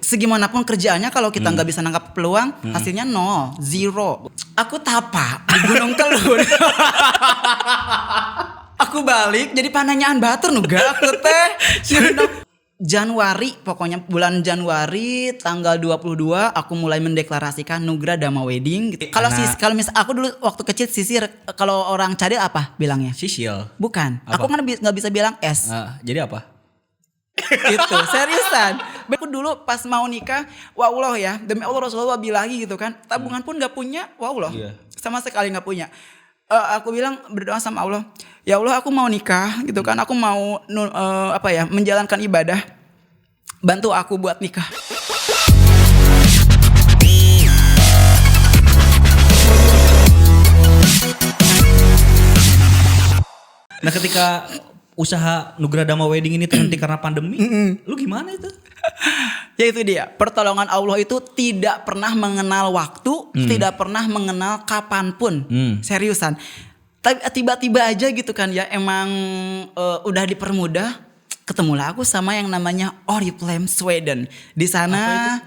segimanapun kerjaannya kalau kita nggak bisa nangkap peluang, hasilnya nol, zero. Aku tapak di Gunung Kelun. Aku balik jadi pananyaan batur nuga aku teh. Januari, pokoknya bulan Januari tanggal 22 aku mulai mendeklarasikan Nugra Dama Wedding gitu. Kalau misal aku dulu waktu kecil Sisi, kalau orang Cadel apa bilangnya? Sisil. Bukan. Apa? Aku kan nggak bisa bilang S. Jadi apa? Itu seriusan. Aku dulu pas mau nikah, wah Allah ya, demi Allah Rasulullah bilangi gitu kan. Tabungan pun nggak punya, wah Allah. Iya. Sama sekali nggak punya. Aku bilang berdoa sama Allah, ya Allah aku mau nikah gitu kan, aku mau menjalankan ibadah, bantu aku buat nikah. Nah ketika usaha Nugra Dama Wedding ini terhenti karena pandemi, lu gimana itu? Ya itu dia, pertolongan Allah itu tidak pernah mengenal waktu, tidak pernah mengenal kapanpun, seriusan. Tiba-tiba aja gitu kan ya, emang udah dipermudah. Ketemulah aku sama yang namanya Oriflame Sweden. Di sana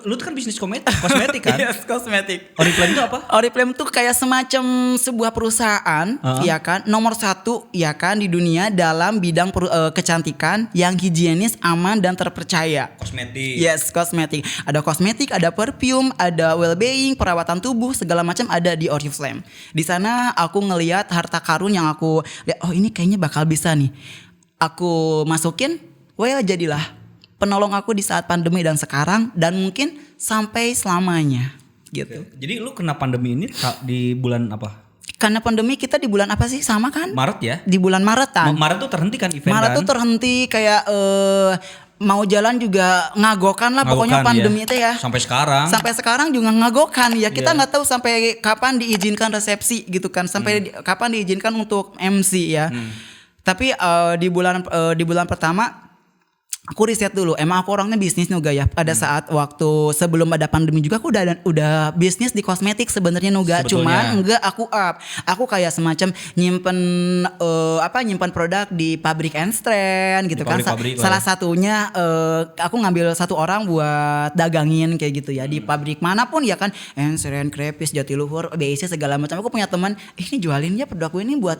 Lu tuh kan bisnis kosmetik kan? Yes, kosmetik. Oriflame itu apa? Oriflame tuh kayak semacam sebuah perusahaan, ya kan, nomor 1 ya kan di dunia dalam bidang kecantikan yang higienis, aman dan terpercaya. Kosmetik. Yes, kosmetik. Ada kosmetik, ada perfume, ada well-being, perawatan tubuh, segala macam ada di Oriflame. Di sana aku ngelihat harta karun yang aku lihat, oh ini kayaknya bakal bisa nih. Aku masukin, jadilah penolong aku di saat pandemi dan sekarang dan mungkin sampai selamanya gitu. Jadi lu kena pandemi ini di bulan apa? Karena pandemi kita di bulan apa sih? Sama kan? Maret ya? Di bulan Maretan. Maret tuh terhenti kan event Maret kan? tuh terhenti kayak mau jalan juga ngagokan lah pokoknya pandemi itu ya. Sampai sekarang. Sampai sekarang juga ngagokan ya. Kita nggak tahu sampai kapan diizinkan resepsi gitu kan. Sampai kapan diizinkan untuk MC ya. Tapi di bulan pertama aku riset dulu. Emang aku orangnya bisnis Nuga ya. Pada saat waktu sebelum ada pandemi juga aku udah bisnis di kosmetik sebenarnya Nuga. Cuman enggak aku up. Aku kayak semacam nyimpen produk di pabrik and strand gitu kan. Salah satunya aku ngambil satu orang buat dagangin kayak gitu ya. Di pabrik manapun ya kan. And strand, Crepis, Jatiluhur, BIC segala macam. Aku punya teman, ini jualin ya produkku ini buat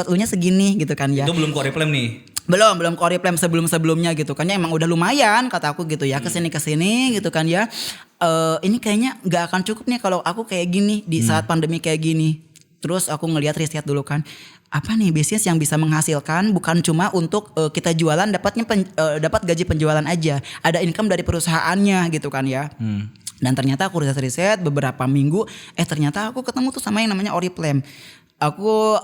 lunya segini gitu kan ya. Itu belum ke Oriflame nih. Belum ke Oriflame sebelumnya gitu kan ya, emang udah lumayan kata aku gitu ya, kesini gitu kan ya. Ini kayaknya nggak akan cukup nih kalau aku kayak gini di saat pandemi kayak gini. Terus aku ngelihat riset dulu kan, apa nih bisnis yang bisa menghasilkan bukan cuma untuk kita jualan dapat gaji penjualan aja, ada income dari perusahaannya gitu kan ya. Dan ternyata aku riset beberapa minggu, ternyata aku ketemu tuh sama yang namanya Oriflame. Aku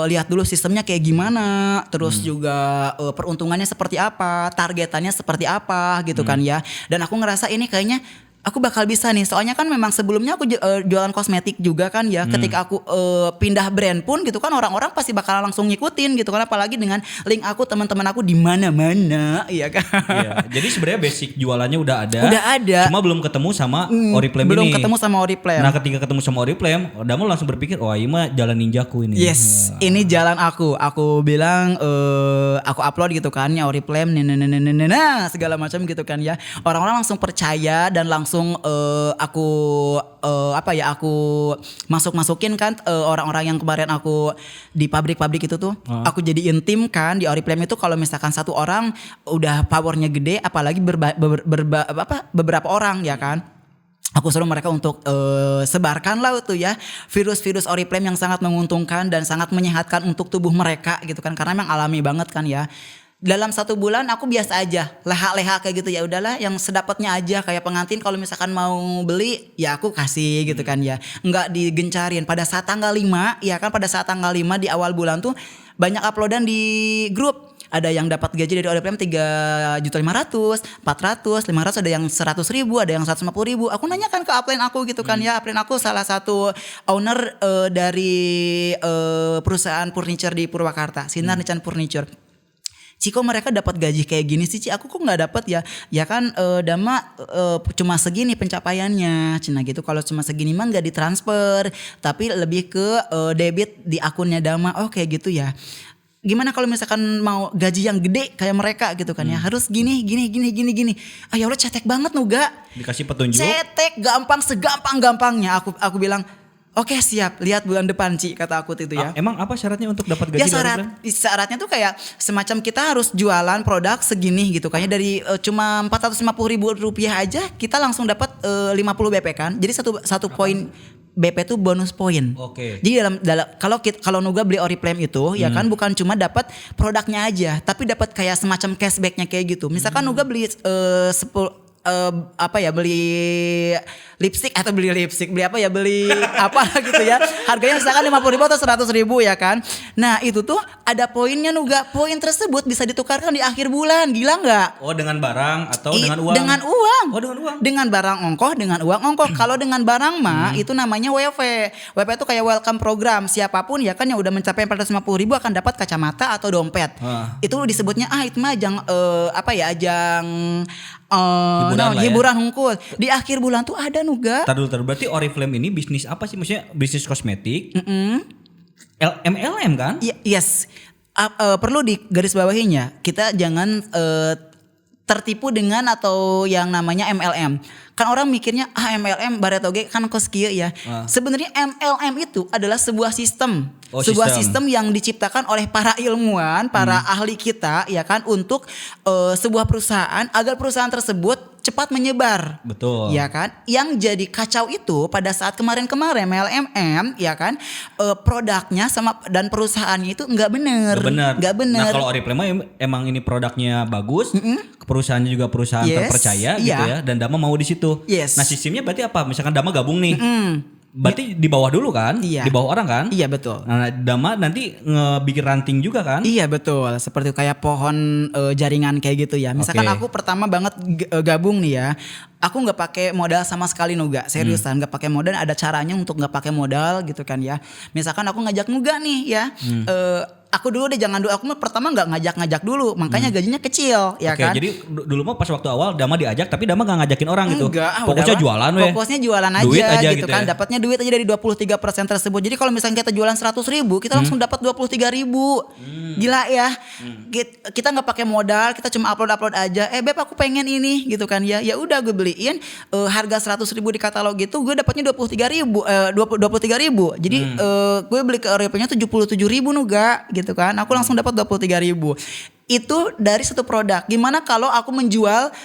lihat dulu sistemnya kayak gimana, terus juga peruntungannya seperti apa, targetannya seperti apa gitu kan ya. Dan aku ngerasa ini kayaknya aku bakal bisa nih, soalnya kan memang sebelumnya aku jualan kosmetik juga kan ya. Ketika aku pindah brand pun gitu kan orang-orang pasti bakal langsung ngikutin gitu kan, apalagi dengan link aku, teman-teman aku di mana-mana ya kan. Iya, jadi sebenarnya basic jualannya udah ada. Cuma belum ketemu sama Oriflame ini. Belum ketemu sama Oriflame. Nah, ketika ketemu sama Oriflame, Damu langsung berpikir, wah ini mah jalan ninjaku ini. Yes, ini jalan aku. Aku bilang aku upload gitu kan ya Oriflame segala macam gitu kan ya. Orang-orang langsung percaya dan langsung aku masukin kan orang-orang yang kemarin aku di pabrik-pabrik itu tuh aku jadiin tim kan di Oriflame itu. Kalau misalkan satu orang udah powernya gede, apalagi beberapa orang ya kan, aku suruh mereka untuk sebarkan lah tuh ya virus-virus Oriflame yang sangat menguntungkan dan sangat menyehatkan untuk tubuh mereka gitu kan, karena memang alami banget kan ya. Dalam 1 bulan aku biasa aja leha-leha kayak gitu, ya udahlah yang sedapatnya aja, kayak pengantin kalau misalkan mau beli ya aku kasih gitu kan ya, nggak digencarin. Pada saat tanggal 5 ya kan, pada saat tanggal 5 di awal bulan tuh banyak uploadan di grup. Ada yang dapat gaji dari Oriflame 3.500.000, 400, 500, ada yang 100.000, ada yang 150.000. Aku nanyakan ke upline aku gitu kan ya. Upline aku salah satu owner dari perusahaan furniture di Purwakarta, Sinar Nican Furniture. Ciko mereka dapat gaji kayak gini sih, aku kok nggak dapat ya? Ya kan Dama cuma segini pencapaiannya, cina gitu. Kalau cuma segini mah nggak ditransfer, tapi lebih ke debit di akunnya Dama. Oh kayak gitu ya. gimana kalau misalkan mau gaji yang gede kayak mereka gitu kan ya, harus gini. Ah ya Allah, cetek banget Nuga. Dikasih petunjuk. Cetek gampang, segampang-gampangnya. Aku bilang, oke siap, lihat bulan depan Ci, kata aku itu ya. Emang apa syaratnya untuk dapat gaji? Ya syaratnya tuh kayak semacam kita harus jualan produk segini gitu kan ya, dari cuma 450.000 rupiah aja kita langsung dapat 50 BP kan. Jadi satu poin BP itu bonus poin. Oke. Jadi dalam kalau Nuga beli Oriflame itu ya kan, bukan cuma dapat produknya aja, tapi dapat kayak semacam cashbacknya kayak gitu. Misalkan Nuga beli 10 beli lipstick atau beli apa gitu ya, harganya misalkan 50.000 atau 100.000 ya kan. Nah itu tuh ada poinnya Nuga, poin tersebut bisa ditukarkan di akhir bulan, gila nggak? Oh, dengan barang atau dengan uang? Dengan uang. Oh, dengan uang. Dengan barang ongkoh, dengan uang ongkoh. Kalau dengan barang mah itu namanya WP. WP itu kayak welcome program, siapapun ya kan yang udah mencapai 450.000 akan dapat kacamata atau dompet. Itu disebutnya itu mah ajang ajang hiburan hungkul. Di akhir bulan tuh ada Nuga. Taduh, berarti Oriflame ini bisnis apa sih? Maksudnya bisnis kosmetik? MLM kan? Yes. Perlu digarisbawahinya, kita jangan tertipu dengan atau yang namanya MLM. Kan orang mikirnya MLM baretoge kan kos kieu ya. Sebenarnya MLM itu adalah sebuah sistem. Sistem yang diciptakan oleh para ilmuwan, para ahli kita ya kan, untuk sebuah perusahaan agar perusahaan tersebut cepat menyebar. Betul. Ya kan? Yang jadi kacau itu pada saat kemarin-kemarin MLM ya kan, produknya dan perusahaannya itu nggak bener. Nah kalau Oriflame emang ini produknya bagus, perusahaannya juga perusahaan terpercaya gitu ya, dan Dama mau di situ. Yes. Nah sistemnya berarti apa? Misalkan Dama gabung nih. Berarti di bawah dulu kan? Iya. Di bawah orang kan? Iya betul. Nah Dama nanti ngebikin ranting juga kan? Iya betul. Seperti kayak pohon jaringan kayak gitu ya. Misalkan aku pertama banget gabung nih ya, aku nggak pakai modal sama sekali Nuga, seriusan nggak pakai modal. Ada caranya untuk nggak pakai modal gitu kan ya. Misalkan aku ngajak Nuga nih ya. Aku dulu deh, jangan dulu. Aku pertama nggak ngajak dulu, makanya gajinya kecil ya kan. Jadi dulu mah pas waktu awal Dama diajak, tapi Dama nggak ngajakin orang gitu. Fokusnya jualan Fokusnya jualan aja gitu kan. Dapatnya duit aja dari 23% tersebut. Jadi kalau misalnya kita jualan 100.000, kita langsung dapat 23.000. Gila ya. Kita nggak pakai modal, kita cuma upload aja. Beb aku pengen ini gitu kan ya. Ya udah gue beliin, harga 100.000 di katalog gitu, gue dapatnya 23.000. Jadi gue beli ke Oriflame-nya 77.000 Nuga gitu kan. Aku langsung dapat 23.000. Itu dari satu produk. Gimana kalau aku menjual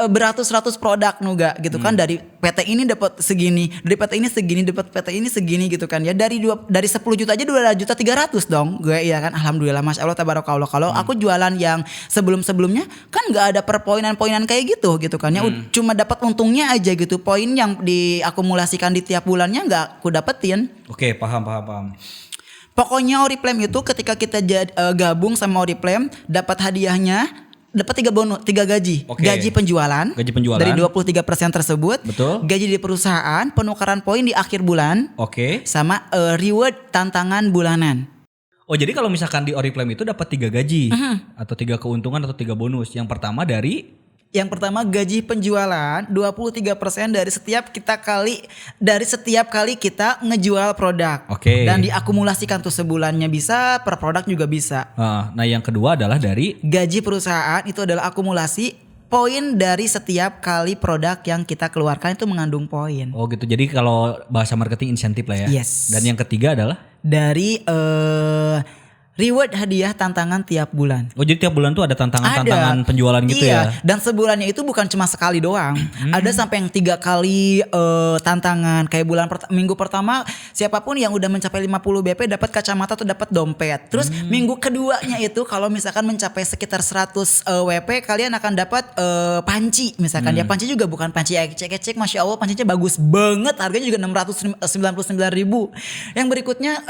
beratus-ratus produk Nuga gitu kan, dari PT ini dapat segini, dari PT ini segini, dapat PT ini segini gitu kan ya. Dari 10 juta aja 2.300.000 dong gue ya kan. Alhamdulillah, Masya Allah, tabarakallah. Kalau aku jualan yang sebelumnya kan nggak ada perpoinan-poinan kayak gitu kan ya. Cuma dapat untungnya aja gitu. Poin yang diakumulasikan di tiap bulannya nggak aku dapetin. Oke, paham. Pokoknya Oriflame itu ketika kita gabung sama Oriflame, dapat hadiahnya, dapat 3 gaji. Gaji penjualan dari 23% tersebut. Betul. Gaji di perusahaan, penukaran poin di akhir bulan. Sama reward tantangan bulanan. Oh, jadi kalau misalkan di Oriflame itu dapat 3 gaji atau 3 keuntungan atau 3 bonus. Yang pertama gaji penjualan 23% dari setiap kali kita ngejual produk. Dan diakumulasikan tuh sebulannya bisa, per produk juga bisa. Nah yang kedua adalah dari gaji perusahaan, itu adalah akumulasi poin dari setiap kali produk yang kita keluarkan itu mengandung poin. Oh gitu. Jadi kalau bahasa marketing insentif lah ya. Yes. Dan yang ketiga adalah dari reward hadiah tantangan tiap bulan. Oh jadi tiap bulan tuh ada tantangan penjualan gitu ya? Dan sebulannya itu bukan cuma sekali doang. Ada sampai yang 3 kali tantangan. Kayak minggu pertama siapapun yang udah mencapai 50 BP dapat kacamata atau dapat dompet. Terus minggu keduanya itu kalau misalkan mencapai sekitar 100 WP, kalian akan dapat panci misalkan. Ya panci juga bukan panci ecek-ecek, Masya Allah, pancinya bagus banget. Harganya juga 699.000. Yang berikutnya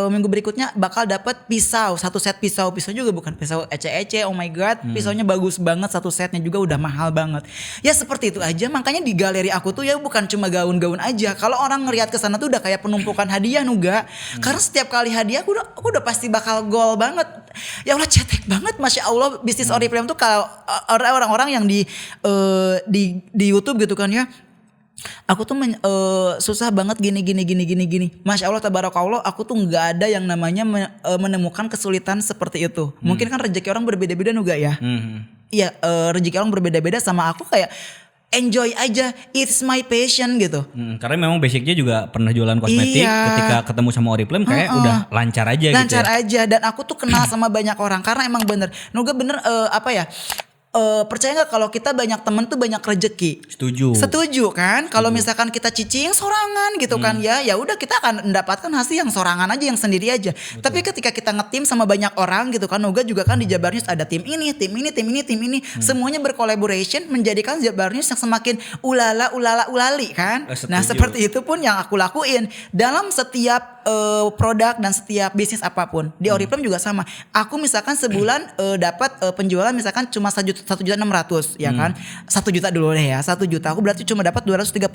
minggu berikutnya bakal dapat pisau, 1 set pisau juga bukan pisau ece-ece, oh my god, pisaunya bagus banget, 1 setnya juga udah mahal banget. Ya seperti itu aja, makanya di galeri aku tuh ya bukan cuma gaun-gaun aja. Kalau orang ngelihat ke sana tuh udah kayak penumpukan hadiah Nuga. Karena setiap kali hadiah aku udah pasti bakal goal banget. Ya Allah, cetek banget, Masya Allah, bisnis Oriflame tuh. Kalau orang-orang yang di YouTube gitu kan ya, Aku tuh susah banget gini. Masya Allah tabarakallah, aku tuh nggak ada yang namanya menemukan kesulitan seperti itu. Mungkin kan rezeki orang berbeda-beda juga ya. Iya, rezeki orang berbeda-beda, sama aku kayak enjoy aja, it's my passion gitu. Karena memang basicnya juga pernah jualan kosmetik, ketika ketemu sama Oriflame kayak udah lancar aja gitu. Lancar aja, dan aku tuh kenal sama banyak orang karena emang bener, Nuga bener percaya nggak kalau kita banyak temen tuh banyak rezeki? Setuju kan? Kalau misalkan kita cicing sorangan gitu kan ya udah kita akan mendapatkan hasil yang sorangan aja, yang sendiri aja. Betul. Tapi ketika kita ngetim sama banyak orang gitu kan, Nuga juga kan di Jabar News ada tim ini, semuanya berkolaborasi menjadikan Jabar News yang semakin ulali kan? Nah seperti itu pun yang aku lakuin dalam setiap produk dan setiap bisnis apapun. Di Oriflame juga sama. Aku misalkan sebulan dapat penjualan misalkan cuma 1.600.000 ya kan, 1 juta dulu deh ya, 1 juta aku berarti cuma dapat 230.000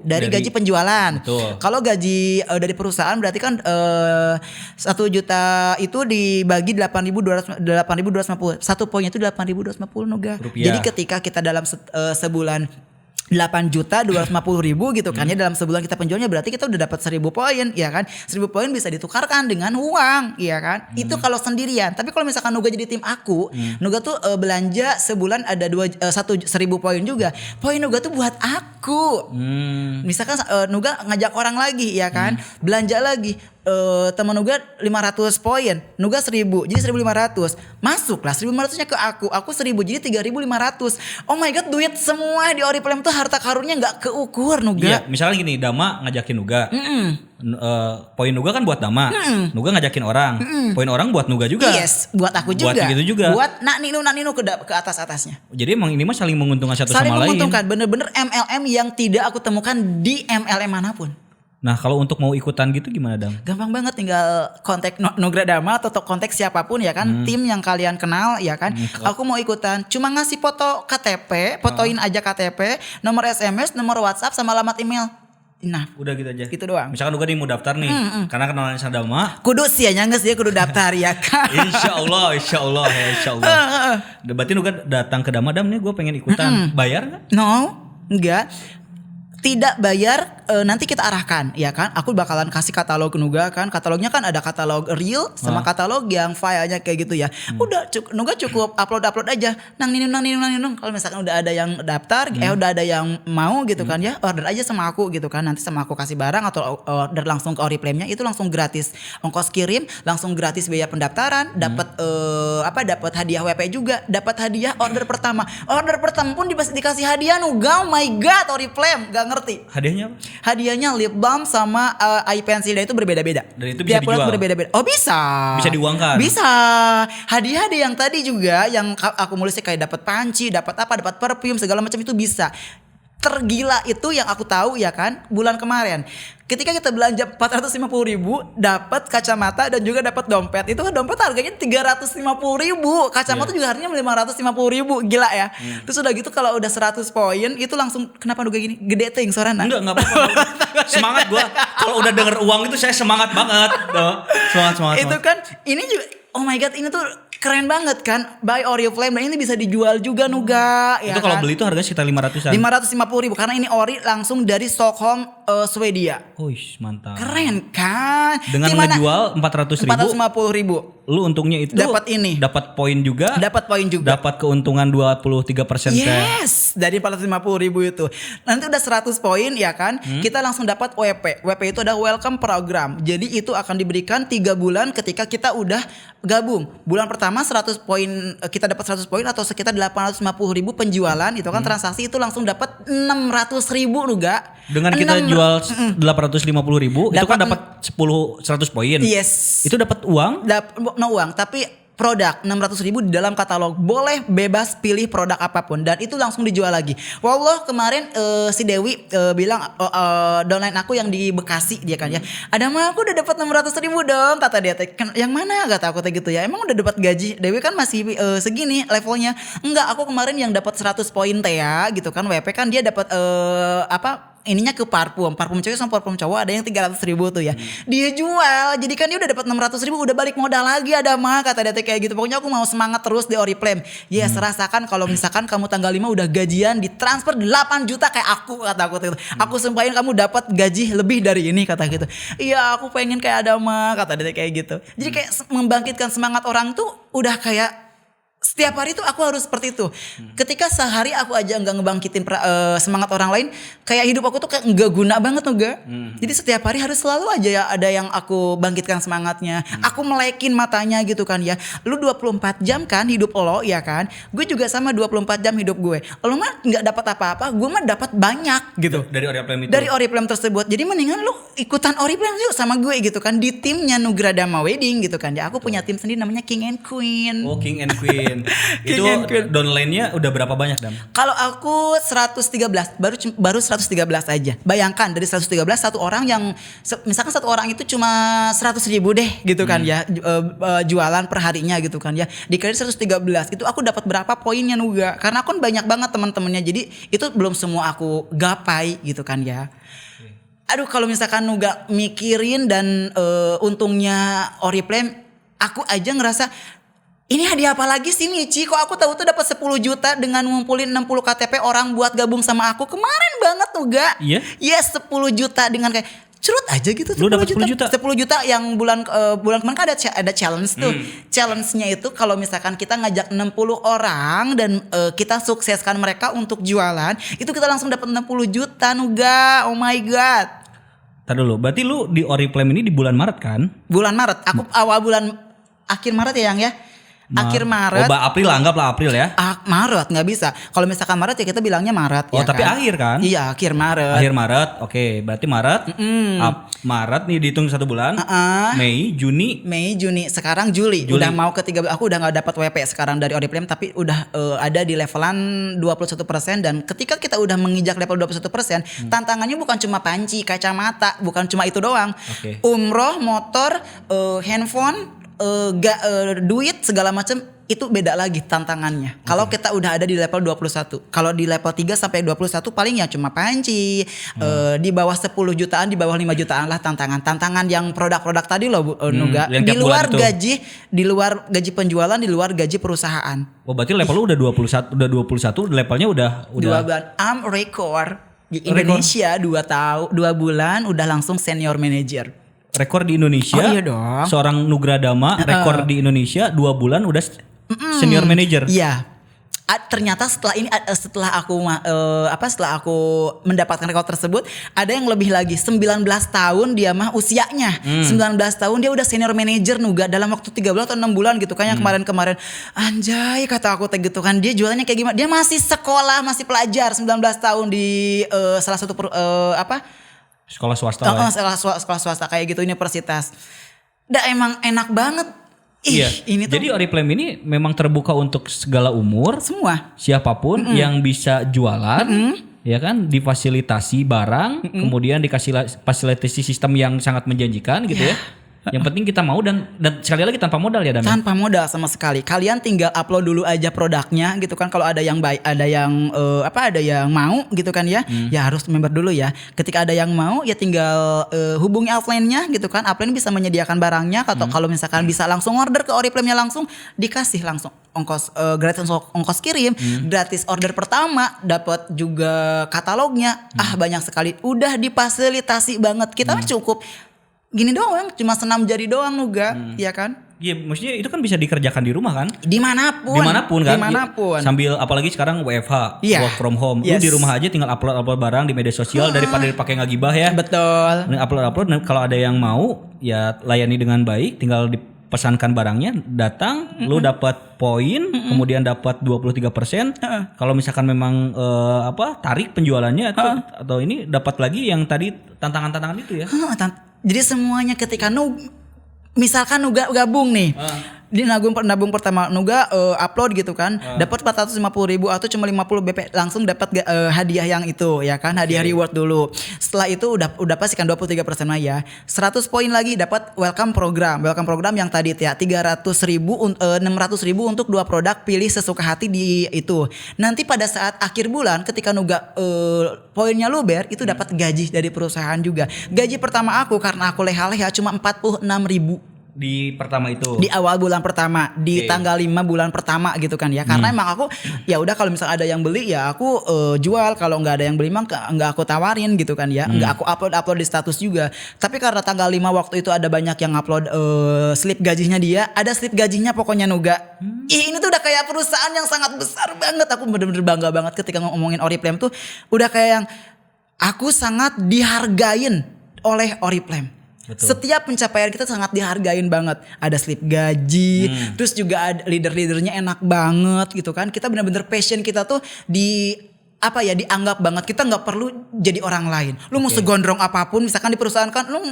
dari gaji penjualan. Kalau gaji dari perusahaan berarti kan 1 juta itu dibagi 8.250, 1 poinnya itu 8.250 Nuga. Jadi ketika kita dalam sebulan 8.250.000 gitu kan ya, dalam sebulan kita penjualnya berarti kita udah dapat 1.000 poin ya kan. 1.000 poin bisa ditukarkan dengan uang ya kan. Itu kalau sendirian. Tapi kalau misalkan Nuga jadi tim aku, Nuga tuh belanja sebulan ada 1.000 poin juga. Poin Nuga tuh buat aku. Misalkan Nuga ngajak orang lagi ya kan, belanja lagi. Teman Nuga 500 poin, Nuga 1.000, jadi 1.500. Masuklah 1.500-nya ke aku 1.000, jadi 3.500. Oh my god, duit semua di Oriflame tuh harta karunnya nggak keukur Nuga. Iya, misalnya gini, Dama ngajakin Nuga. Poin Nuga kan buat Dama. Nuga ngajakin orang. Poin orang buat Nuga juga. Yes, buat aku juga. Buat gitu juga. Buat nak ninu ke atas-atasnya. Jadi emang ini mah saling menguntungkan satu saling sama lain. Saling menguntungkan, bener-bener MLM yang tidak aku temukan di MLM manapun. Nah kalau untuk mau ikutan gitu gimana Dam? Gampang banget, tinggal kontak Nugra Dama atau kontak siapapun ya kan, tim yang kalian kenal ya kan. Aku mau ikutan, cuma ngasih foto KTP, fotoin aja KTP, nomor SMS, nomor WhatsApp sama alamat email. Nah, udah gitu aja. Gitu doang. Misalkan Nuga nih mau daftar nih, karena kenalan sama Dama. Kudu sih ya nges dia kudu daftar ya kan. Insya Allah. Berarti Nuga datang ke Dama, Dam nih gue pengen ikutan, bayar nggak? No, enggak. Tidak bayar, nanti kita arahkan ya kan. Aku bakalan kasih katalog Nuga kan. Katalognya kan ada katalog real sama katalog yang filenya kayak gitu ya. Udah Nuga cukup upload aja. Nang ninung. Kalau misalkan udah ada yang daftar, udah ada yang mau gitu kan ya, order aja sama aku gitu kan. Nanti sama aku kasih barang atau order langsung ke Oriflame-nya, itu langsung gratis. Ongkos kirim, langsung gratis biaya pendaftaran, dapat dapat hadiah WP juga, dapat hadiah order pertama. Order pertama pun dikasih hadiah Nuga. Oh my god, Oriflame gak ngerti. Hadiahnya apa? Hadiahnya lip balm sama eye pencil, dan itu berbeda-beda. Dan itu bisa dijual? Berbeda-beda. Oh bisa. Bisa diuangkan? Bisa. Hadiah-hadiah yang tadi juga yang aku mulai kayak dapat panci, dapat perfume segala macam itu bisa. Tergila itu yang aku tahu ya kan, bulan kemarin ketika kita belanja 450.000 dapat kacamata dan juga dapat dompet. Itu kan dompet harganya 350.000, kacamata juga harganya 550.000. Gila ya. Terus udah gitu kalau udah 100 poin itu langsung, kenapa Nuga gini gede ting suarana? Enggak apa-apa. Semangat gua. Kalau udah denger uang itu saya semangat banget. Semangat. Itu kan ini juga, oh my god, ini tuh keren banget kan, by Oriflame, dan ini bisa dijual juga Nuga. Itu ya kalau kan? Beli itu harganya sekitar 500-an. 550.000 karena ini ori langsung dari Stockholm, Swedia. Mantap. Keren kan? Dengan ngejual 450.000. Lu untungnya itu dapat ini. Dapat poin juga. Dapat keuntungan 23%. Yes, dari 450.000 itu. Nanti udah 100 poin ya kan? Kita langsung dapat WP. WP itu ada welcome program. Jadi itu akan diberikan 3 bulan ketika kita udah gabung. Bulan pertama 100 poin, kita dapat 100 poin atau sekitar 850.000 penjualan, itu kan transaksi itu langsung dapat 600.000 Nuga. Dengan kita jual 850.000 itu kan dapat 100 poin. Yes. Itu dapat uang? No uang, tapi produk 600.000 di dalam katalog. Boleh bebas pilih produk apapun dan itu langsung dijual lagi. Wallah kemarin si Dewi bilang downline aku yang di Bekasi dia kan ya. Ada mah aku udah dapat 600.000 dong kata dia. Yang mana kata aku gitu ya. Emang udah dapat gaji. Dewi kan masih segini levelnya. Enggak, aku kemarin yang dapat 100 poin teh ya gitu kan. WP kan dia dapat ininya ke parfum cewek sama parfum cowok ada yang 300.000 tuh ya. Dia jual, jadi kan dia udah dapat 600.000, udah balik modal lagi ada mah kata dia kayak gitu. Pokoknya aku mau semangat terus di Oriflame. Yes, rasakan kalau misalkan kamu tanggal 5 udah gajian ditransfer 8 juta kayak aku kata aku gitu. Aku sumpahin kamu dapat gaji lebih dari ini kata gitu. Iya, aku pengen kayak ada mah kata dia kayak gitu. Jadi kayak membangkitkan semangat orang tuh udah kayak setiap hari tuh aku harus seperti itu. Ketika sehari aku aja nggak ngebangkitin semangat orang lain, kayak hidup aku tuh kayak nggak guna banget tuh ga. Jadi setiap hari harus selalu aja ya ada yang aku bangkitkan semangatnya. Aku melekin matanya gitu kan ya. Lu 24 jam kan hidup lo ya kan. Gue juga sama 24 jam hidup gue. Lo mah nggak dapat apa-apa, gue mah dapat banyak gitu. Dari Oriflame itu. Dari Oriflame tersebut. Jadi mendingan lu ikutan Oriflame yuk sama gue gitu kan di timnya Nugra Dama Wedding gitu kan ya. Aku punya tim sendiri namanya King and Queen. Oh, King and Queen. Itu downline-nya udah berapa banyak, Dam? Kalau aku 113, baru 113 aja. Bayangkan dari 113 satu orang yang misalkan satu orang itu cuma 100.000 deh gitu kan ya jualan per harinya gitu kan ya. Dikali 113 itu aku dapat berapa poinnya Nuga? Karena aku kan banyak banget teman-temannya. Jadi itu belum semua aku gapai gitu kan ya. Aduh, kalau misalkan Nuga mikirin dan untungnya Oriflame, aku aja ngerasa ini hadiah apa lagi sih Michi? Kok aku tahu tuh dapat 10 juta dengan ngumpulin 60 KTP orang buat gabung sama aku. Kemarin banget tuh ga? Iya? Yes, 10 juta dengan kayak curut aja gitu. Lu dapat 10 juta? 10 juta yang bulan kemarin kan ada challenge tuh. Challenge-nya itu kalau misalkan kita ngajak 60 orang dan kita sukseskan mereka untuk jualan, itu kita langsung dapat 60 juta Nuga. Oh my god. Tadi dulu, berarti lu di Oriflame ini di bulan Maret kan? Bulan Maret. Aku awal bulan akhir Maret ya Yang ya. Akhir Maret. Oh, April lah, anggaplah April ya. Maret nggak bisa. Kalau misalkan Maret ya kita bilangnya Maret. Oh, ya tapi kan? akhir kan? Iya, akhir Maret. Akhir Maret, oke. Berarti Maret, Maret nih dihitung 1 bulan. Mei, Juni. Sekarang Juli. Udah mau ke 13. Aku udah nggak dapat WP sekarang dari Oriflame, tapi udah ada di levelan 21%. Dan ketika kita udah menginjak level 21%, tantangannya bukan cuma panci, kacamata, bukan cuma itu doang. Okay. Umroh, motor, handphone, duit segala macam itu beda lagi tantangannya. Kalau kita udah ada di level 21. Kalau di level 3 sampai 21 paling ya cuma panci. Di bawah 10 jutaan, di bawah 5 jutaan lah tantangan yang produk-produk tadi loh Nuga. Di luar gaji, penjualan, di luar gaji perusahaan. Oh, berarti level lu udah 21 levelnya udah 2 bulan record di Indonesia 2 bulan udah langsung senior manager. Rekor di Indonesia. Oh iya dong. Seorang Nugra Dama rekor di Indonesia 2 bulan udah senior manager. Iya. Ternyata setelah aku mendapatkan rekor tersebut, ada yang lebih lagi 19 tahun dia mah usianya. 19 tahun dia udah senior manager Nuga dalam waktu 3 bulan atau 6 bulan gitu kan yang kemarin-kemarin. Anjay kata aku gitu kan, dia jualannya kayak gimana? Dia masih sekolah, masih pelajar 19 tahun di salah satu Sekolah swasta. Sekolah swasta kayak gitu, universitas. Emang enak banget. Iya. Ini tuh. Jadi Oriflame ini memang terbuka untuk segala umur. Semua. Siapapun yang bisa jualan. Ya kan, difasilitasi barang, kemudian dikasih fasilitasi sistem yang sangat menjanjikan gitu ya. Yang penting kita mau dan sekali lagi tanpa modal ya Dam. Tanpa modal sama sekali. Kalian tinggal upload dulu aja produknya gitu kan. Kalau ada yang baik, ada yang mau gitu kan ya. Ya harus member dulu ya. Ketika ada yang mau ya tinggal hubungi upline-nya gitu kan. Upline bisa menyediakan barangnya atau kalau misalkan bisa langsung order ke Oriflame-nya langsung dikasih langsung ongkos gratis ongkos kirim, gratis order pertama, dapat juga katalognya. Banyak sekali. Udah difasilitasi banget. Kita cukup gini doang, cuma senam jari doang Nuga, ya kan? Iya, maksudnya itu kan bisa dikerjakan di rumah kan? Dimanapun kan? Dimanapun. Sambil apalagi sekarang WFH, work from home. Yes. Lu di rumah aja tinggal upload barang di media sosial daripada dipakai ngagibah ya. Betul. Upload. Kalau ada yang mau, ya layani dengan baik. Tinggal dipesankan barangnya, datang, lu dapat poin, kemudian dapat 23%. Kalau misalkan memang tarik penjualannya atau ini dapat lagi yang tadi tantangan-tantangan itu ya. Jadi semuanya ketika misalkan Nuga gabung nih. Di nabung pertama Nuga upload gitu kan, dapat 450.000 atau cuma 50 BP langsung dapat hadiah yang itu ya kan, hadiah reward dulu. Setelah itu udah pastikan 23% lah ya. 100 poin lagi dapat welcome program yang tadi ya 600.000 untuk 2 produk pilih sesuka hati di itu. Nanti pada saat akhir bulan ketika Nuga poinnya luber itu dapat gaji dari perusahaan juga. Gaji pertama aku karena aku leha-leha cuma 46.000 di pertama itu. Di awal bulan pertama, di tanggal 5 bulan pertama gitu kan ya. Karena emang aku ya udah kalau misalnya ada yang beli ya aku jual, kalau nggak ada yang beli emang nggak aku tawarin gitu kan ya. Nggak aku upload di status juga. Tapi karena tanggal 5 waktu itu ada banyak yang upload slip gajinya dia, ada slip gajinya pokoknya Nuga. Ini tuh udah kayak perusahaan yang sangat besar banget. Aku bener-bener bangga banget ketika ngomongin Oriflame tuh udah kayak yang aku sangat dihargain oleh Oriflame. Betul. Setiap pencapaian kita sangat dihargain banget. Ada slip gaji, terus juga ada leader-leadernya enak banget gitu kan. Kita benar-benar passion kita tuh dianggap banget. Kita nggak perlu jadi orang lain. Lu mau segondrong apapun, misalkan di perusahaan kan, lu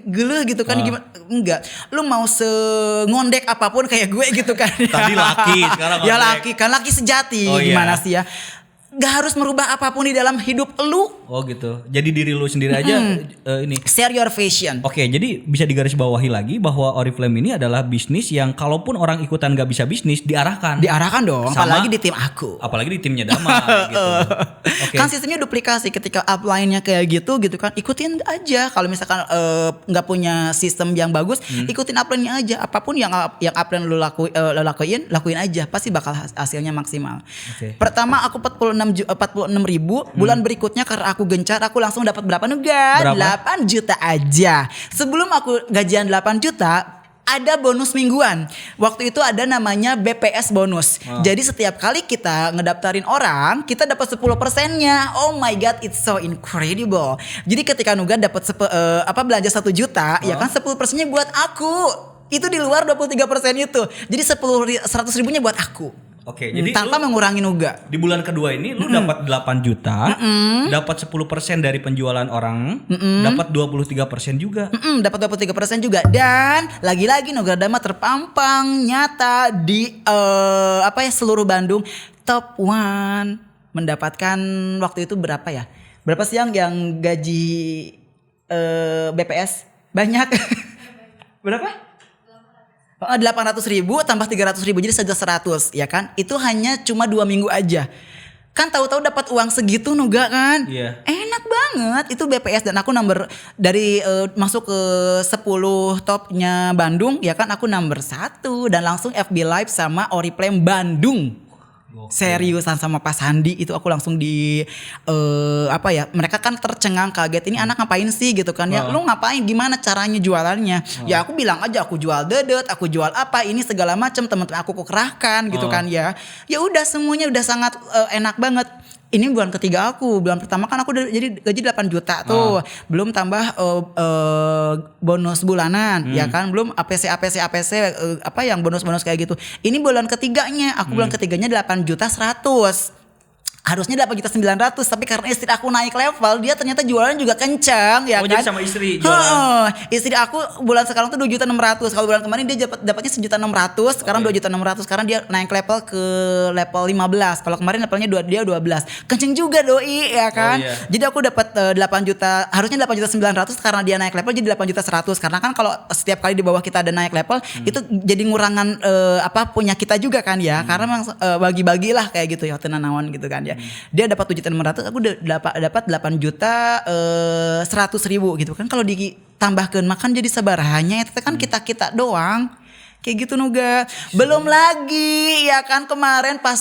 gele gitu kan, gimana? Enggak. Lu mau ngondek apapun kayak gue gitu kan. Tadi laki, sekarang ngondek. Ya laki kan, laki sejati. Gimana sih ya? Gak harus merubah apapun di dalam hidup lu. Oh gitu. Jadi diri lu sendiri aja ini. Share your vision. Oke, jadi bisa digarisbawahi lagi bahwa Oriflame ini adalah bisnis yang kalaupun orang ikutan gak bisa bisnis diarahkan. Diarahkan dong, apalagi di tim aku. Apalagi di timnya Dama gitu. Okay. Kan sistemnya duplikasi, ketika upline-nya kayak gitu kan, ikutin aja. Kalau misalkan nggak punya sistem yang bagus, ikutin upline-nya aja. Apapun yang upline lu lakuin aja, pasti bakal hasilnya maksimal. Okay. Pertama aku 46.000, bulan berikutnya karena aku gencar, aku langsung dapat berapa Nuga? 8 juta aja. Sebelum aku gajian 8 juta, ada bonus mingguan. Waktu itu ada namanya BPS bonus. Jadi setiap kali kita ngedaftarin orang, kita dapat 10%-nya. Oh my god, it's so incredible. Jadi ketika Nuga dapat belanja 1 juta, ya kan 10%-nya buat aku. Itu di luar 23% itu. Jadi 100 ribunya buat aku. Oke, jadi tanpa mengurangi Nuga. Di bulan kedua ini lu dapat 8 juta, dapat 10% dari penjualan orang, dapat 23% juga. Dapat 23% juga, dan lagi-lagi Nuga Dama terpampang nyata di seluruh Bandung top 1, mendapatkan waktu itu berapa ya? Berapa sih yang gaji BPS banyak? Berapa? 800.000 tambah 300.000 jadi saja 100 ya kan, itu hanya cuma 2 minggu aja kan, tahu-tahu dapat uang segitu Nuga kan. Enak banget itu BPS, dan aku dari masuk ke 10 topnya Bandung ya kan, aku nomor 1 dan langsung FB Live sama Oriflame Bandung. Seriusan sama Pak Sandi itu aku langsung mereka kan tercengang kaget, ini anak ngapain sih gitu kan ya, lu ngapain, gimana caranya jualannya. Ya aku bilang aja aku jual dedet, aku jual apa ini segala macam, teman-teman aku kerahkan gitu kan ya. Ya udah semuanya udah sangat enak banget. Ini bulan ketiga aku, bulan pertama kan aku jadi gaji 8 juta tuh, belum tambah bonus bulanan, ya kan, belum APC yang bonus kayak gitu. Ini bulan ketiganya, aku bulan ketiganya 8 juta 100. Harusnya 8 juta 900, tapi karena istri aku naik level, dia ternyata jualan juga kencang ya kan. Jadi sama istri jualan. Istri aku bulan sekarang tuh 2 juta 600. Kalau bulan kemarin dia dapatnya 1 juta 600, sekarang 2 juta 600. Sekarang dia naik level ke level 15. Kalau kemarin levelnya dia 12. Kenceng juga doi ya kan. Jadi aku dapat 8 juta, harusnya 8 juta 900, karena dia naik level jadi 8 juta 100. Karena kan kalau setiap kali di bawah kita ada naik level, itu jadi ngurangan punya kita juga kan ya. Karena memang bagi-bagilah kayak gitu ya, tenanawan gitu kan ya. Dia dapat 7 juta 600, aku dapat 8 juta 100.000 gitu kan. Kalau ditambahkan makan jadi sabarahannya itu kan kita doang. Kayak gitu Nuga. Belum lagi ya kan, kemarin pas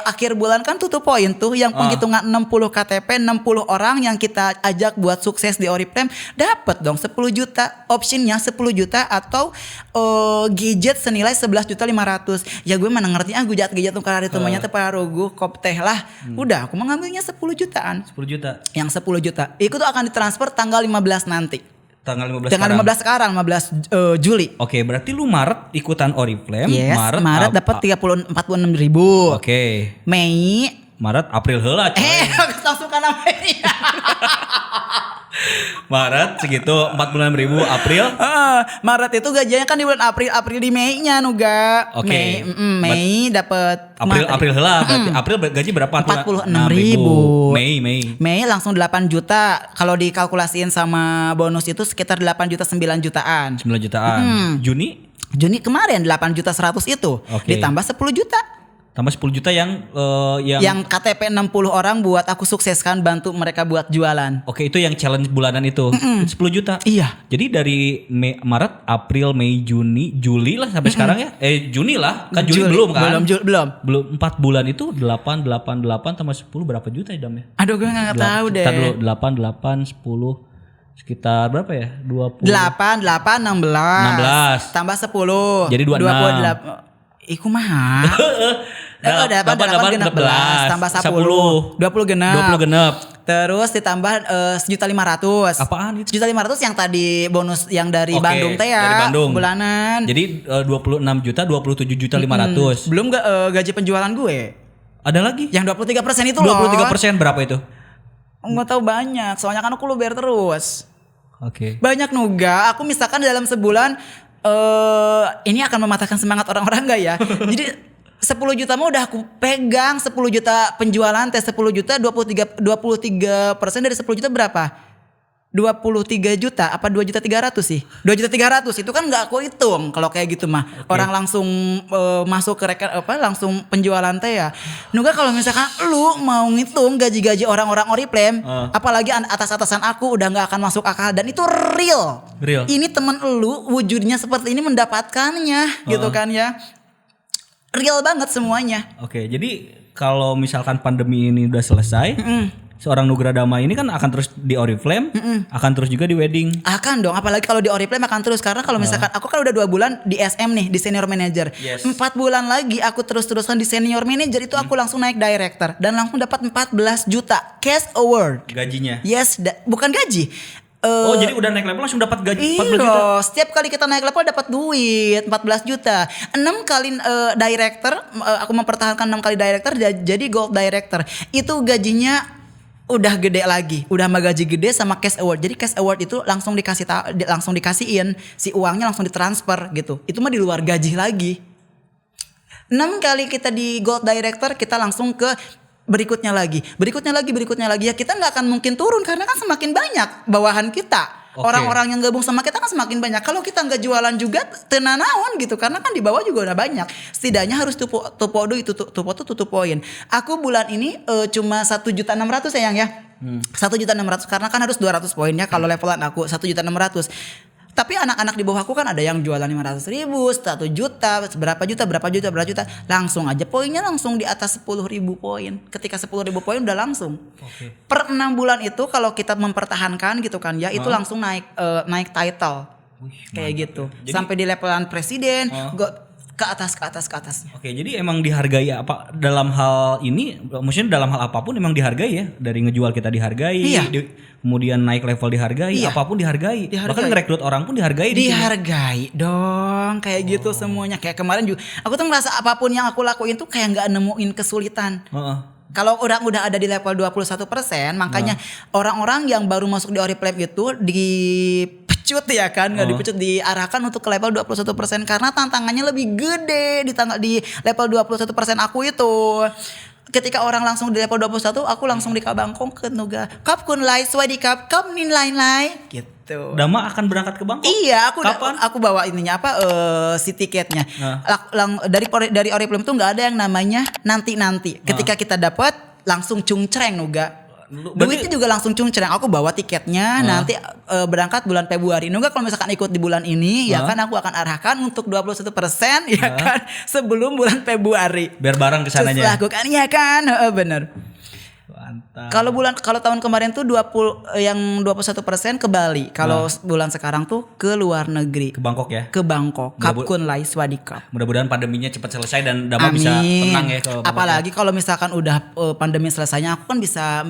akhir bulan kan tutup poin tuh yang penghitungan 60 KTP 60 orang yang kita ajak buat sukses di Oriflame, dapat dong 10 juta. Optionnya 10 juta atau gadget senilai 11 juta 500. Ya gue mana ngerti gadget tuh karena temannya teh parugu kop teh lah. Udah aku mengambilnya 10 jutaan. 10 juta. Yang 10 juta. Itu tuh akan ditransfer tanggal 15 nanti. Tanggal 15 sekarang 15 Juli. Oke, berarti lu Maret ikutan Oriflame. Yes, Maret dapat 46.000. Oke. Mei Maret, April heula coy. Langsung kan namanya. Maret segitu 46.000, April. Maret itu gajinya kan di bulan April di Mei-nya nuga. Oke. Mei dapat April heula berarti. April gaji berapa? 46.000. Mei Langsung 8 juta. Kalau dikalkulasiin sama bonus itu sekitar 8 juta 9 jutaan. 9 jutaan. Juni Kemarin 8 juta 100 itu. Ditambah 10 juta. Tambah 10 juta yang KTP 60 orang buat aku sukseskan, bantu mereka buat jualan. Oke, itu yang challenge bulanan itu. 10 juta. Iya. Jadi dari Maret, April, Mei, Juni, Juli lah sampai sekarang ya. Juni lah. Kan Juli belum kan? Belum. 4 bulan itu 8 tambah 10 berapa juta ya Dam ya? Aduh gue gak tahu deh. Kita dulu 8, 10 sekitar berapa ya? 20. 8, 16. Tambah 10. Jadi 26. Iku mah. 8 genep belas tambah 10 20 genep. Terus ditambah 1.500.000. Apaan itu? 1.500.000 yang tadi bonus yang dari Bandung teh ya. Dari Bandung. Bulanan. Jadi 26 juta 27.500.000. Belum gaji penjualan gue. Ada lagi? Yang 23% itu loh. 23% berapa itu? Enggak tahu banyak. Soalnya kan aku bayar terus. Oke. Banyak nuga. Aku misalkan dalam sebulan ini akan mematahkan semangat orang-orang enggak ya? Jadi 10 juta mah udah aku pegang, 10 juta penjualan tes 10 juta 23% dari 10 juta berapa? 23 juta apa 2 juta 300 sih? 2 juta 300 itu kan enggak aku hitung kalau kayak gitu mah. Orang langsung masuk ke langsung penjualan teh ya. Nuga kalau misalkan lu mau ngitung gaji-gaji orang-orang Oriflame, apalagi atas-atasan aku udah enggak akan masuk akal dan itu real. Ini temen lu wujudnya seperti ini mendapatkannya gitu kan ya. Real banget semuanya. Oke, jadi kalau misalkan pandemi ini udah selesai, seorang Nugra Dama ini kan akan terus di Oriflame, akan terus juga di wedding. Akan dong, apalagi kalau di Oriflame akan terus karena kalau misalkan aku kan udah 2 bulan di SM nih, di senior manager. 4 bulan lagi aku terus-terusan di senior manager itu aku langsung naik director dan langsung dapat 14 juta cash award. Gajinya? Yes, bukan gaji. Jadi udah naik level langsung dapat gaji 14 juta. Setiap kali kita naik level dapat duit 14 juta. 6 kali director, aku mempertahankan 6 kali director jadi gold director. Itu gajinya udah gede lagi, udah sama gaji gede sama cash award. Jadi cash award itu langsung dikasihin, si uangnya langsung ditransfer gitu. Itu mah di luar gaji lagi. 6 kali kita di gold director kita langsung ke berikutnya lagi ya kita nggak akan mungkin turun karena kan semakin banyak bawahan kita. Orang-orang yang gabung sama kita kan semakin banyak. Kalau kita nggak jualan juga tenanawan gitu karena kan di bawah juga udah banyak. Setidaknya harus tupo poin. Aku bulan ini cuma 1.600.000 sayang ya. 1.600.000 karena kan harus 200 poinnya kalau levelan aku 1.600.000. Tapi anak-anak di bawah aku kan ada yang jualan 500.000, 1 juta, berapa juta. Langsung aja poinnya langsung di atas 10.000 poin. Ketika 10.000 poin udah langsung. Per 6 bulan itu kalau kita mempertahankan gitu kan ya, itu langsung naik title. Kayak gitu. Jadi, sampai di levelan presiden, ke atas. Oke, jadi emang dihargai apa dalam hal ini, maksudnya dalam hal apapun emang dihargai ya. Dari ngejual kita dihargai, kemudian naik level dihargai, apapun dihargai. Bahkan ngerekrut orang pun dihargai. Dihargai dong, kayak gitu semuanya. Kayak kemarin juga, aku tuh merasa apapun yang aku lakuin tuh kayak nggak nemuin kesulitan. Kalau orang udah ada di level 21%, makanya orang-orang yang baru masuk di Oriflame itu dipecut ya kan, nggak dipecut, diarahkan untuk ke level 21% karena tantangannya lebih gede di level 21% aku itu. Ketika orang langsung di level 21, aku langsung di Bangkok ke Nuga. Kap kun lai swadi kap nin lain gitu. Dama akan berangkat ke Bangkok? Iya, aku bawa ininya si tiketnya. Dari Oriflame tuh nggak ada yang namanya nanti. Ketika kita dapat langsung cungcreng Nuga. Duitnya juga langsung cungcreng. Aku bawa tiketnya nanti berangkat bulan Februari. Nuga kalau misalkan ikut di bulan ini ya kan aku akan arahkan untuk 21% ya kan sebelum bulan Februari. Biar bareng kesananya. Lakukan ya kan, bener. Kalau tahun kemarin tuh 21% ke Bali. Kalau bulan sekarang tuh ke luar negeri. Ke Bangkok ya? Ke Bangkok. Kapkun Lai Swadikap. Mudah-mudahan pandeminya cepat selesai dan Dama bisa tenang ya ke Bangkok. Apalagi kalau misalkan udah pandemi selesainya, aku kan bisa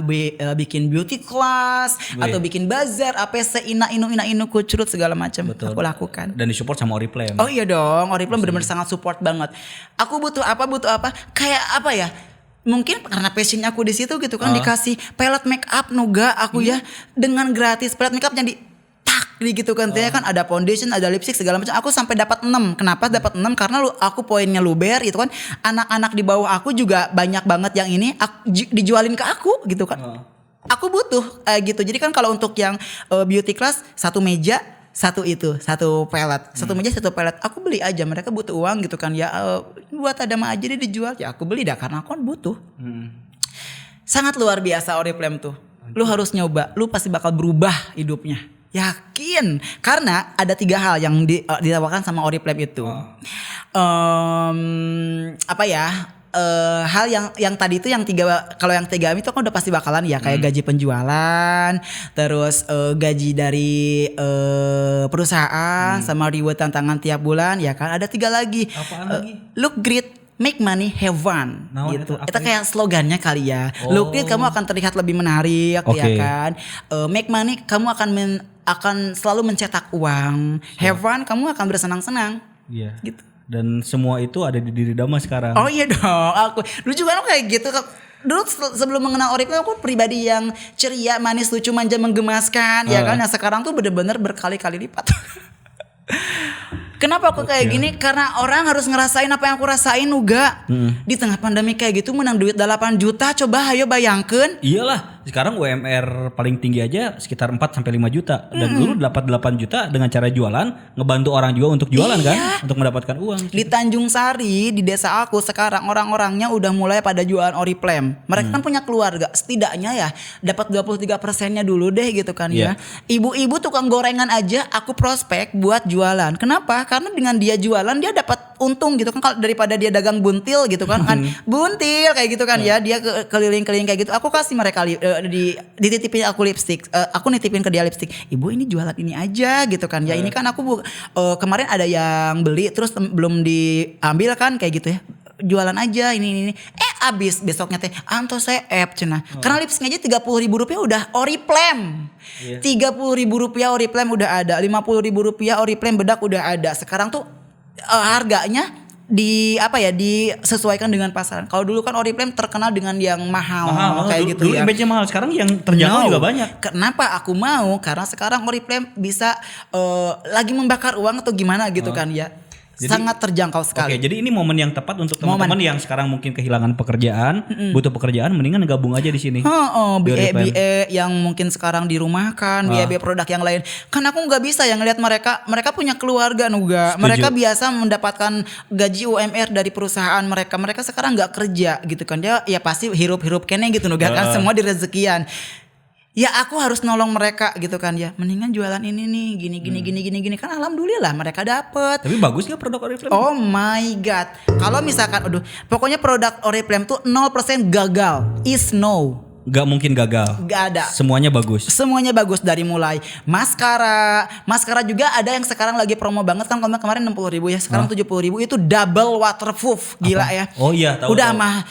bikin beauty class atau bikin bazar, APC, inu kucurut segala macam. Aku lakukan. Dan disupport sama Oriflame. Oh iya dong, Oriflame benar-benar sangat support banget. Aku butuh apa? Kayak apa ya? mungkin karena passionnya aku di situ gitu kan, dikasih palette make up Nuga aku ya dengan gratis palette make up yang di tak gitu kan, kan ada foundation, ada lipstick segala macam. Aku sampai dapat 6. Kenapa dapat 6? Karena aku poinnya luber gitu kan. Anak-anak di bawah aku juga banyak banget yang ini dijualin ke aku gitu kan. Aku butuh gitu. Jadi kan kalau untuk yang beauty class, satu meja satu pelet, satu meja satu pelet, aku beli aja, mereka butuh uang gitu kan ya, buat ada mah aja dia dijual ya, aku beli dah karena aku kan butuh. Sangat luar biasa Oriflame tuh, lu harus nyoba, lu pasti bakal berubah hidupnya, yakin, karena ada 3 hal yang ditawarkan sama Oriflame itu. Apa ya? Hal yang tadi itu yang 3, kalau yang 3 itu kan udah pasti bakalan ya kayak gaji penjualan, terus gaji dari perusahaan, sama reward tantangan tiap bulan ya kan. Ada 3 lagi. Apaan lagi? Look great, make money, have fun. Nah, gitu. itu Itu kayak slogannya kali ya. Look great, kamu akan terlihat lebih menarik ya kan. Make money, kamu akan selalu mencetak uang. Have fun, kamu akan bersenang-senang. Iya. Gitu. Dan semua itu ada di diri Dama sekarang. Oh iya dong, dulu juga kan kayak gitu. Dulu sebelum mengenal Oriflame aku pribadi yang ceria, manis, lucu, manja, menggemaskan ya kan. Nah sekarang tuh bener-bener berkali-kali lipat. Kenapa aku kayak gini? Karena orang harus ngerasain apa yang aku rasain Nuga. Di tengah pandemi kayak gitu menang duit 8 juta, coba ayo bayangkan. Iyalah, sekarang UMR paling tinggi aja sekitar 4 sampai 5 juta. Dan dulu dapat 8 juta dengan cara jualan, ngebantu orang juga untuk jualan kan, untuk mendapatkan uang. Di Tanjung Sari, di desa aku sekarang orang-orangnya udah mulai pada jualan Oriflame. Mereka kan punya keluarga, setidaknya ya dapat 23%-nya dulu deh gitu kan ya. Ibu-ibu tukang gorengan aja aku prospek buat jualan. Kenapa? Karena dengan dia jualan dia dapat untung gitu kan, kalau daripada dia dagang buntil gitu kan, buntil kayak gitu kan ya, dia keliling-keliling kayak gitu. Aku kasih mereka dititipin aku lipstick, aku nitipin ke dia lipstick. Ibu ini jualan ini aja gitu kan ya. Ini kan aku kemarin ada yang beli terus belum diambil kan kayak gitu ya. Jualan aja ini. Abis besoknya teh anto saya cenah. Karena lipstick aja 30.000 rupiah udah Oriflame. 30.000 rupiah Oriflame udah ada, 50.000 rupiah Oriflame bedak udah ada. Sekarang tuh harganya disesuaikan dengan pasaran. Kalau dulu kan Oriflame terkenal dengan yang mahal kayak gitu dulu ya. image-nya mahal, sekarang yang terjangkau juga banyak. Kenapa aku mau? Karena sekarang Oriflame bisa lagi membakar uang atau gimana gitu kan ya. Jadi, sangat terjangkau sekali. Oke, jadi ini momen yang tepat untuk teman-teman yang sekarang mungkin kehilangan pekerjaan, butuh pekerjaan, mendingan gabung aja di sini. BE yang mungkin sekarang dirumahkan, BE produk yang lain. Kan aku nggak bisa yang ngelihat mereka punya keluarga Nuga. Mereka biasa mendapatkan gaji UMR dari perusahaan mereka. Mereka sekarang nggak kerja gitu kan. Ya pasti hirup-hirup kene gitu Nuga kan, semua direzekian. Ya aku harus nolong mereka gitu kan ya. Mendingan jualan ini nih gini kan, alhamdulillah mereka dapet. Tapi bagus gak produk Oriflame? Oh my god. Kalau misalkan pokoknya produk Oriflame tuh 0% gagal. Is no. Gak mungkin gagal. Gak ada. Semuanya bagus. Semuanya bagus dari mulai maskara juga ada yang sekarang lagi promo banget kan, kemarin 60.000 ya, sekarang 70.000 itu double waterproof, gila ya. Oh iya, tahu. Udah mah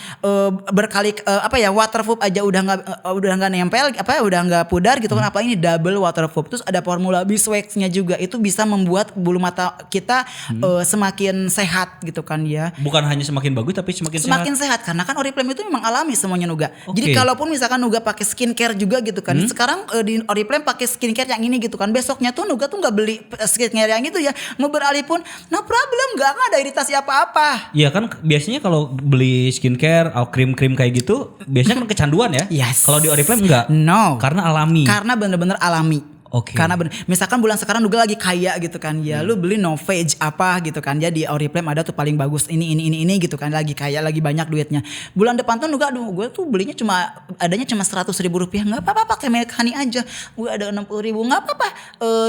berkali waterproof aja udah nggak nempel udah nggak pudar gitu kan, apa ini double waterproof. Terus ada formula beeswax-nya juga, itu bisa membuat bulu mata kita semakin sehat gitu kan ya. Bukan hanya semakin bagus tapi semakin sehat karena kan Oriflame itu memang alami semuanya Nuga. Jadi kalaupun misalkan Nuga pakai skincare juga gitu kan. Sekarang di Oriflame pakai skincare yang ini gitu kan. Besoknya tuh Nuga tuh nggak beli skincare yang itu ya. Mau beralih pun no problem, nggak ada iritasi apa-apa. Iya kan biasanya kalau beli skincare atau krim-krim kayak gitu biasanya kan kecanduan ya. Yes. Kalau di Oriflame enggak. No. Karena alami. Karena bener-bener alami. Karena misalkan bulan sekarang Nuga lagi kaya gitu kan ya, lu beli Novage apa gitu kan ya, di Oriflame ada tuh paling bagus ini gitu kan, lagi kaya, lagi banyak duitnya. Bulan depan tuh Nuga gue tuh belinya adanya cuma 100.000 rupiah, nggak apa-apa pakai Milk Honey aja, gue ada 60.000 nggak apa-apa.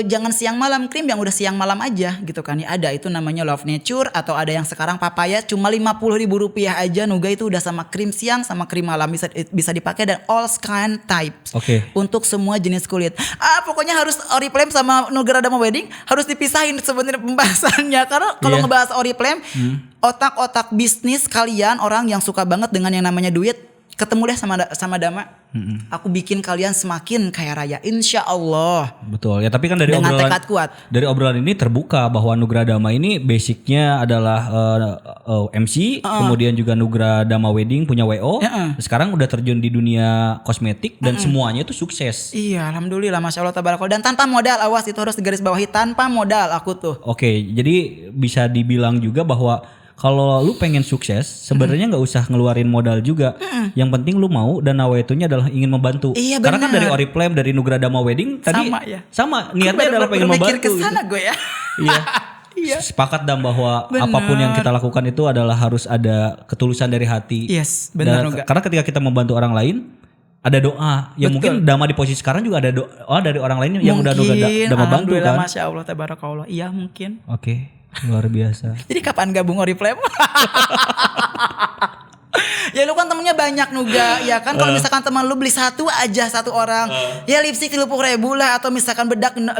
Jangan siang malam, krim yang udah siang malam aja gitu kan ya, ada itu namanya Love Nature, atau ada yang sekarang papaya cuma 50.000 rupiah aja Nuga, itu udah sama krim siang sama krim malam, bisa dipakai dan all skin types. Untuk semua jenis kulit. Pokoknya harus Oriflame sama Nuga Radama Wedding harus dipisahin sebenarnya pembahasannya, karena kalau ngebahas Oriflame, otak-otak bisnis kalian, orang yang suka banget dengan yang namanya duit, ketemu deh sama Dama. Aku bikin kalian semakin kaya raya, insya Allah. Betul ya, tapi kan dari Dengan obrolan tekad kuat. dari obrolan ini terbuka bahwa Nugra Dama ini basicnya adalah MC, kemudian juga Nugra Dama Wedding punya WO. Sekarang udah terjun di dunia kosmetik dan semuanya itu sukses. Iya, alhamdulillah, masya Allah tabarakallah. Dan tanpa modal, awas itu harus digarisbawahi, tanpa modal aku tuh. Oke, jadi bisa dibilang juga bahwa kalau lu pengen sukses, sebenarnya nggak usah ngeluarin modal juga. Yang penting lu mau dan nawaitunya adalah ingin membantu. Iya, Karena kan benar. dari Oriflame, dari Nugra Dama Wedding tadi Sama ya. sama niatnya adalah pengen Mikir membantu. ke sana gue ya. Iya. Iya. Sepakat dan bahwa Benar. apapun yang kita lakukan itu adalah harus ada ketulusan dari hati. Yes, benar Dan Nuga. karena ketika kita membantu orang lain, ada doa. Ya mungkin Dama di posisi sekarang juga ada doa dari orang lain yang udah Dama bantu alhamdulillah, kan. masya Allah tabarakallah. Iya mungkin. Oke, luar biasa. Jadi kapan gabung Oriflame? Ya lu kan temennya banyak Nuga, ya kan kalau misalkan teman lu beli satu orang, ya lipstick 30.000 lah, atau misalkan bedak 50.000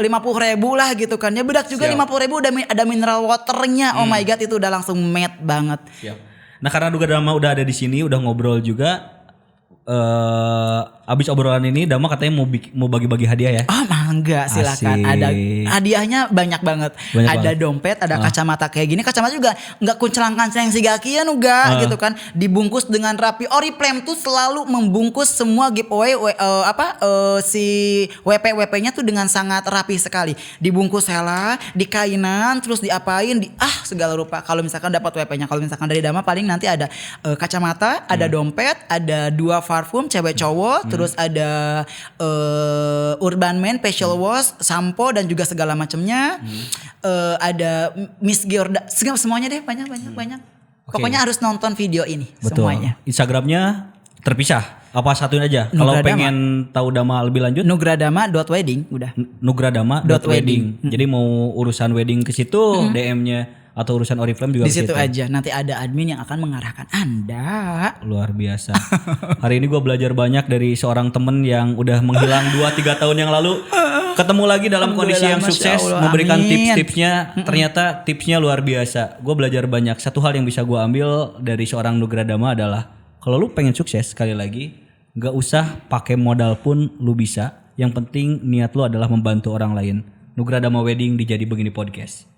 lah gitu kan. Ya bedak juga 50.000 udah ada mineral waternya. Oh my god, itu udah langsung matte banget. Siap. Nah, karena Nugra Dama udah ada di sini, udah ngobrol juga. Abis obrolan ini Dama katanya mau bagi-bagi hadiah ya. Oh mangga, silakan. Asik. Ada hadiahnya banyak banget. Banyak Ada banget. dompet, ada kacamata kayak gini. Kacamata juga nggak kuncelang-kanceng si gakian Nuga gitu kan. Dibungkus dengan rapi. Oriflame tuh selalu membungkus semua giveaway si WP-WP-nya tuh dengan sangat rapi sekali. Dibungkus hela, di kainan, terus diapain, segala rupa. Kalau misalkan dapat WP-nya, kalau misalkan dari Dama paling nanti ada kacamata, ada dompet, ada 2 parfum cewek cowok, terus ada Urban Man facial wash, sampo dan juga segala macamnya. Ada Miss Giorda, semuanya deh, banyak. Pokoknya harus nonton video ini. Betul. Semuanya. Instagramnya terpisah. Apa satuin aja? Kalau Nugra Dama. pengen tahu Dama lebih lanjut, Nugradama.wedding udah. nugradama.wedding. Jadi mau urusan wedding ke situ, DM-nya atau urusan Oriflame juga Di ke situ situ. aja. Nanti ada admin yang akan mengarahkan Anda. Luar biasa. Hari ini gue belajar banyak dari seorang temen yang udah menghilang 2-3 tahun yang lalu. Ketemu lagi dalam kondisi yang Alhamdulillah, sukses, Masya Allah, memberikan amin. tips-tipsnya. Ternyata tipsnya luar biasa. Gue belajar banyak. Satu hal yang bisa gue ambil dari seorang Nugra Dama adalah kalau lu pengen sukses, sekali lagi gak usah pakai modal pun lu bisa. Yang penting niat lu adalah membantu orang lain. Nugra Dama Wedding di Jadi Begini Podcast.